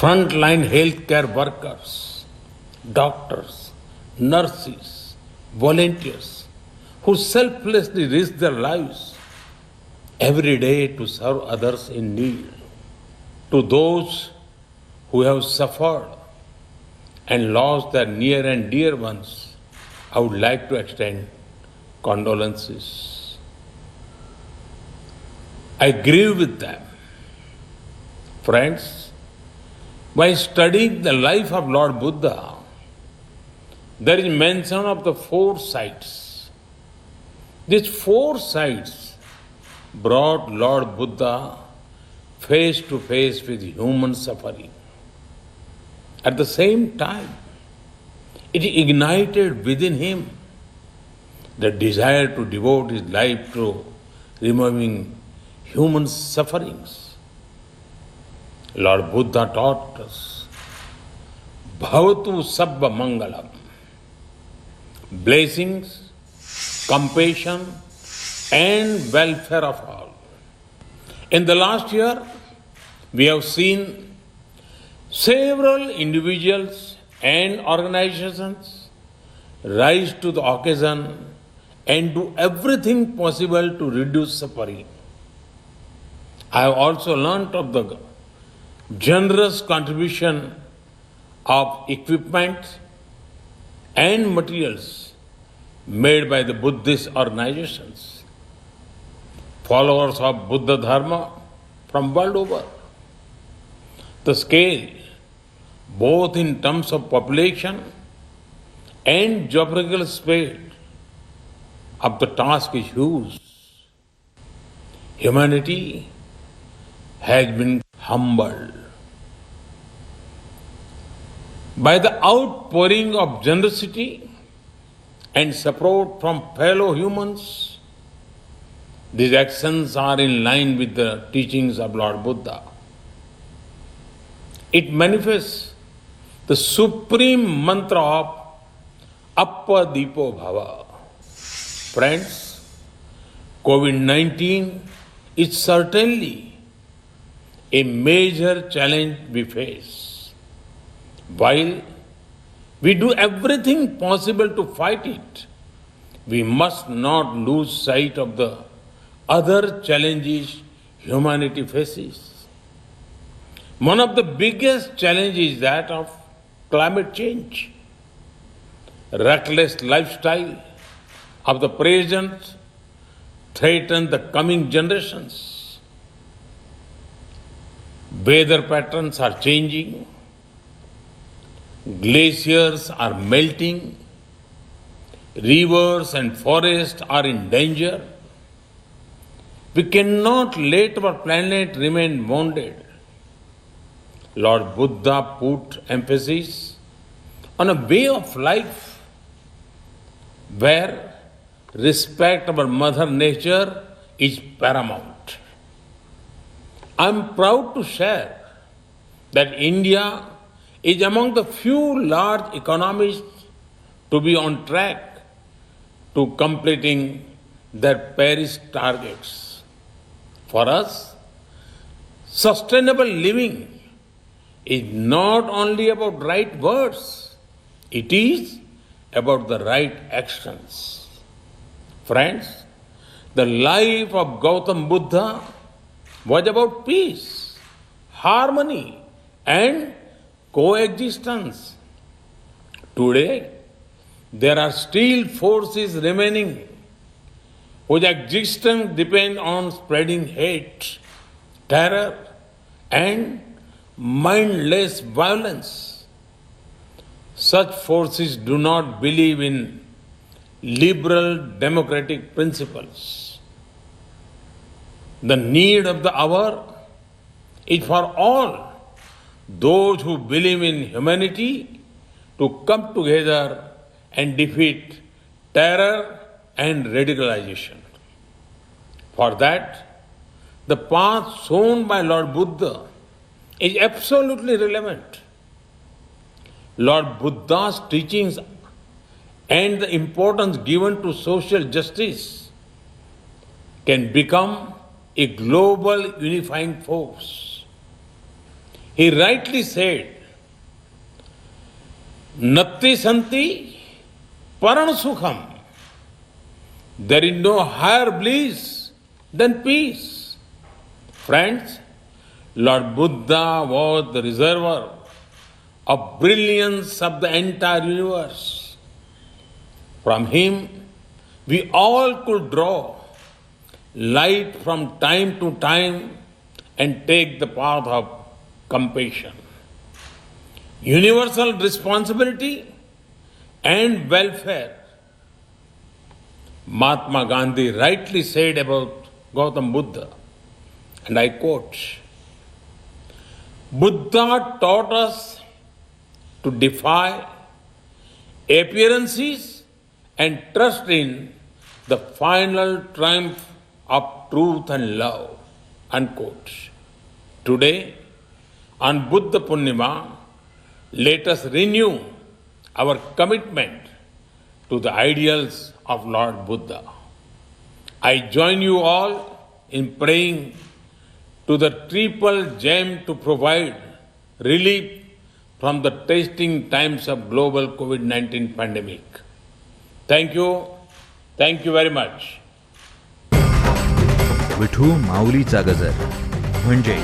frontline healthcare workers, doctors, nurses, volunteers who selflessly risk their lives every day to serve others in need. To those who have suffered and lost their near and dear ones, I would like to extend condolences. I grieve with them. Friends, by studying the life of Lord Buddha, there is mention of the four sights. These four sights brought Lord Buddha face to face with human suffering. At the same time, it ignited within him the desire to devote his life to removing human sufferings. Lord Buddha taught us, Bhavatu Sabba Mangalam, blessings, compassion, and welfare of all. In the last year, we have seen several individuals and organizations rise to the occasion and do everything possible to reduce suffering. I have also learnt of the generous contribution of equipment and materials made by the Buddhist organizations, followers of Buddha Dharma from world over. The scale, both in terms of population and geographical space, of the task is huge. Humanity has been humbled by the outpouring of generosity and support from fellow humans. These actions are in line with the teachings of Lord Buddha. It manifests the supreme mantra of Appadipo Bhava. Friends, COVID-19 is certainly a major challenge we face. While we do everything possible to fight it, we must not lose sight of the other challenges humanity faces. One of the biggest challenges is that of climate change. Reckless lifestyle of the present threaten the coming generations. Weather patterns are changing. Glaciers are melting. Rivers and forests are in danger. We cannot let our planet remain wounded. Lord Buddha put emphasis on a way of life where respect for Mother Nature is paramount. I am proud to share that India is among the few large economies to be on track to completing their Paris targets. For us, sustainable living is not only about right words, it is about the right actions. Friends, the life of Gautam Buddha was about peace, harmony, and coexistence. Today, there are still forces remaining whose existence depends on spreading hate, terror, and mindless violence. Such forces do not believe in liberal democratic principles. The need of the hour is for all those who believe in humanity to come together and defeat terror and radicalization. For that, the path shown by Lord Buddha is absolutely relevant. Lord Buddha's teachings and the importance given to social justice can become a global unifying force. He rightly said, Natti Santi Paran Sukham. There is no higher bliss than peace. Friends, Lord Buddha was the reservoir of brilliance of the entire universe. From him, we all could draw light from time to time and take the path of compassion. Universal responsibility and welfare. Mahatma Gandhi rightly said about Gautam Buddha, and I quote, Buddha taught us to defy appearances and trust in the final triumph of truth and love. Unquote. Today, on Buddha Purnima, let us renew our commitment to the ideals of Lord Buddha. I join you all in praying to the triple gem to provide relief from the testing times of global COVID-19 pandemic. Thank you. Thank you very much. Vithu माऊलीचा गजर म्हणजे